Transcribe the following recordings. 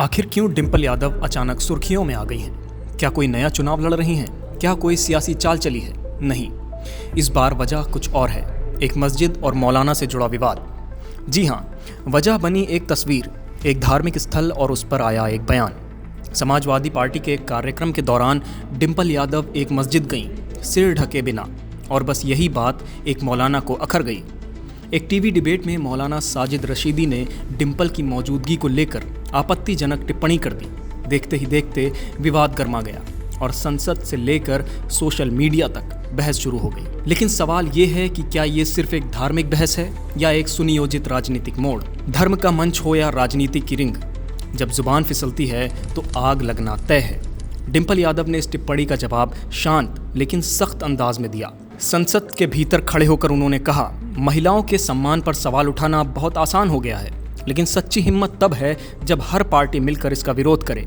आखिर क्यों डिंपल यादव अचानक सुर्खियों में आ गई हैं? क्या कोई नया चुनाव लड़ रही हैं? क्या कोई सियासी चाल चली है? नहीं, इस बार वजह कुछ और है। एक मस्जिद और मौलाना से जुड़ा विवाद। जी हाँ, वजह बनी एक तस्वीर, एक धार्मिक स्थल और उस पर आया एक बयान। समाजवादी पार्टी के एक कार्यक्रम के दौरान डिंपल यादव एक मस्जिद गईं, सिर ढके बिना, और बस यही बात एक मौलाना को अखर गई। एक टीवी डिबेट में मौलाना साजिद रशीदी ने डिंपल की मौजूदगी को लेकर आपत्तिजनक टिप्पणी कर दी। देखते ही देखते विवाद गर्मा गया और संसद से लेकर सोशल मीडिया तक बहस शुरू हो गई। लेकिन सवाल ये है कि क्या ये सिर्फ एक धार्मिक बहस है या एक सुनियोजित राजनीतिक मोड़? धर्म का मंच हो या राजनीति की रिंग, जब जुबान फिसलती है तो आग लगना तय है। डिंपल यादव ने इस टिप्पणी का जवाब शांत लेकिन सख्त अंदाज में दिया। संसद के भीतर खड़े होकर उन्होंने कहा, महिलाओं के सम्मान पर सवाल उठाना बहुत आसान हो गया है, लेकिन सच्ची हिम्मत तब है जब हर पार्टी मिलकर इसका विरोध करे।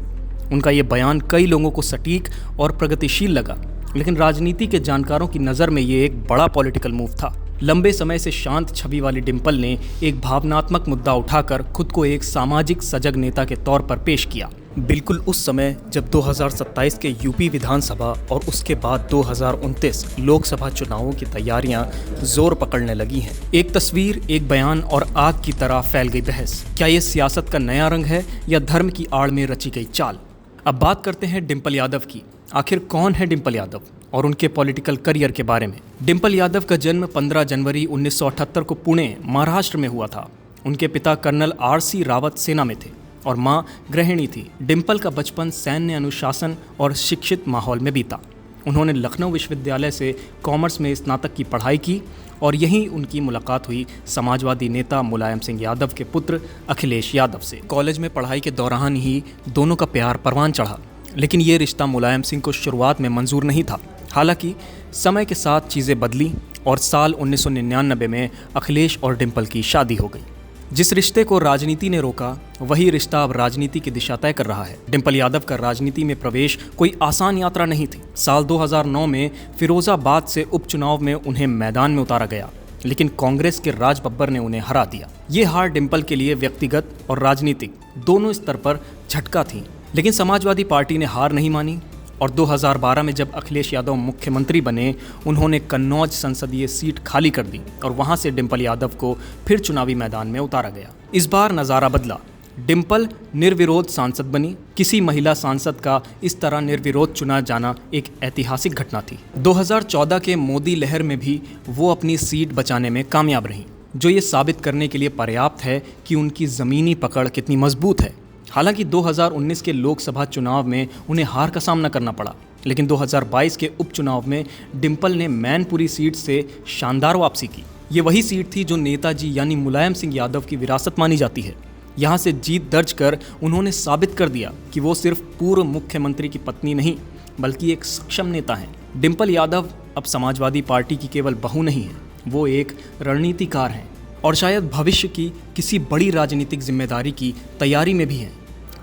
उनका ये बयान कई लोगों को सटीक और प्रगतिशील लगा, लेकिन राजनीति के जानकारों की नज़र में ये एक बड़ा पॉलिटिकल मूव था। लंबे समय से शांत छवि वाली डिंपल ने एक भावनात्मक मुद्दा उठाकर खुद को एक सामाजिक सजग नेता के तौर पर पेश किया। बिल्कुल उस समय जब 2027 के यूपी विधानसभा और उसके बाद 2029 लोकसभा चुनावों की तैयारियां जोर पकड़ने लगी हैं। एक तस्वीर, एक बयान और आग की तरह फैल गई बहस। क्या ये सियासत का नया रंग है या धर्म की आड़ में रची गई चाल? अब बात करते हैं डिंपल यादव की। आखिर कौन है डिंपल यादव और उनके पॉलिटिकल करियर के बारे में? डिंपल यादव का जन्म 15 जनवरी 1978 को पुणे, महाराष्ट्र में हुआ था। उनके पिता कर्नल RC रावत सेना में थे और मां गृहिणी थी। डिंपल का बचपन सैन्य अनुशासन और शिक्षित माहौल में बीता। उन्होंने लखनऊ विश्वविद्यालय से कॉमर्स में स्नातक की पढ़ाई की और यहीं उनकी मुलाकात हुई समाजवादी नेता मुलायम सिंह यादव के पुत्र अखिलेश यादव से। कॉलेज में पढ़ाई के दौरान ही दोनों का प्यार परवान चढ़ा, लेकिन ये रिश्ता मुलायम सिंह को शुरुआत में मंजूर नहीं था। हालांकि समय के साथ चीज़ें बदली और साल 1999 में अखिलेश और डिंपल की शादी हो गई। जिस रिश्ते को राजनीति ने रोका, वही रिश्ता अब राजनीति की दिशा तय कर रहा है। डिंपल यादव का राजनीति में प्रवेश कोई आसान यात्रा नहीं थी। साल 2009 में फिरोजाबाद से उपचुनाव में उन्हें मैदान में उतारा गया, लेकिन कांग्रेस के राज बब्बर ने उन्हें हरा दिया। ये हार डिंपल के लिए व्यक्तिगत और राजनीतिक दोनों स्तर पर झटका थी, लेकिन समाजवादी पार्टी ने हार नहीं मानी और 2012 में जब अखिलेश यादव मुख्यमंत्री बने, उन्होंने कन्नौज संसदीय सीट खाली कर दी और वहां से डिंपल यादव को फिर चुनावी मैदान में उतारा गया। इस बार नज़ारा बदला। डिंपल निर्विरोध सांसद बनी। किसी महिला सांसद का इस तरह निर्विरोध चुना जाना एक ऐतिहासिक घटना थी। 2014 के मोदी लहर में भी वो अपनी सीट बचाने में कामयाब रहीं, जो ये साबित करने के लिए पर्याप्त है कि उनकी ज़मीनी पकड़ कितनी मजबूत है। हालांकि 2019 के लोकसभा चुनाव में उन्हें हार का सामना करना पड़ा, लेकिन 2022 के उपचुनाव में डिंपल ने मैनपुरी सीट से शानदार वापसी की। ये वही सीट थी जो नेताजी यानी मुलायम सिंह यादव की विरासत मानी जाती है। यहाँ से जीत दर्ज कर उन्होंने साबित कर दिया कि वो सिर्फ पूर्व मुख्यमंत्री की पत्नी नहीं, बल्कि एक सक्षम नेता हैं। डिंपल यादव अब समाजवादी पार्टी की केवल बहू नहीं है, वो एक रणनीतिकार हैं और शायद भविष्य की किसी बड़ी राजनीतिक जिम्मेदारी की तैयारी में भी हैं।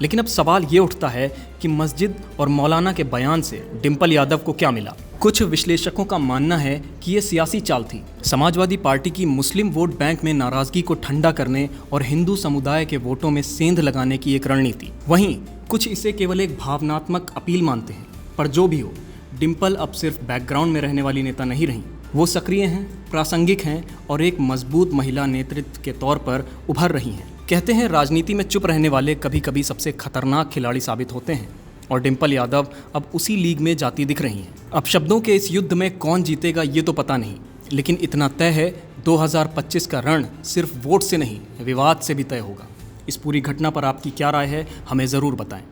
लेकिन अब सवाल ये उठता है कि मस्जिद और मौलाना के बयान से डिंपल यादव को क्या मिला? कुछ विश्लेषकों का मानना है कि ये सियासी चाल थी, समाजवादी पार्टी की मुस्लिम वोट बैंक में नाराजगी को ठंडा करने और हिंदू समुदाय के वोटों में सेंध लगाने की एक रणनीति। वहीं कुछ इसे केवल एक भावनात्मक अपील मानते हैं। पर जो भी हो, डिंपल अब सिर्फ बैकग्राउंड में रहने वाली नेता नहीं रहीं। वो सक्रिय हैं, प्रासंगिक हैं और एक मजबूत महिला नेतृत्व के तौर पर उभर रही हैं। कहते हैं राजनीति में चुप रहने वाले कभी कभी सबसे खतरनाक खिलाड़ी साबित होते हैं, और डिंपल यादव अब उसी लीग में जाती दिख रही हैं। अब शब्दों के इस युद्ध में कौन जीतेगा ये तो पता नहीं, लेकिन इतना तय है 2025 का रण सिर्फ वोट से नहीं, विवाद से भी तय होगा। इस पूरी घटना पर आपकी क्या राय है, हमें ज़रूर बताएं।